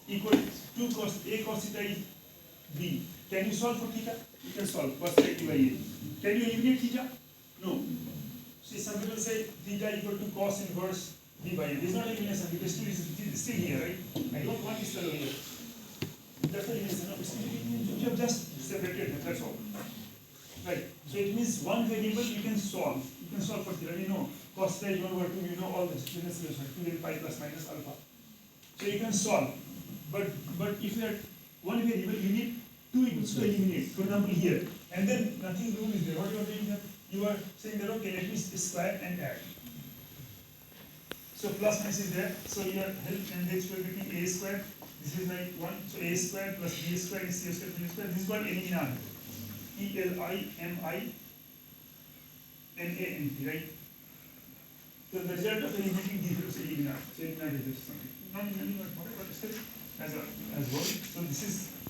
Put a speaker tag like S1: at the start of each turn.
S1: equal to cos A cos theta is B. Can you solve for theta? You can solve cos theta by A. Can you eliminate theta? No. See, some people say theta equal to cos inverse B by A. This is not elimination because still is still here, right? I don't want this fellow here. That's the elimination. No, you have just separated them, that's all. Right. So it means one variable you can solve. You can solve for theta. You know cos theta is 1 over 2, you know all the solution, 2 then pi plus minus alpha. So you can solve. But if you have one variable, you need two inputs to eliminate. For example, here. And then nothing rule is there. What you are doing here? You are saying that okay, let me square and add. So plus minus is there. So your help and the square between a square. This is like 1. So a square plus b square is c square plus b square. This is called eliminant. ELIMINANT, right? So the result of eliminating these is eliminant. So eliminant is something. Not eliminant, but still as well. So this is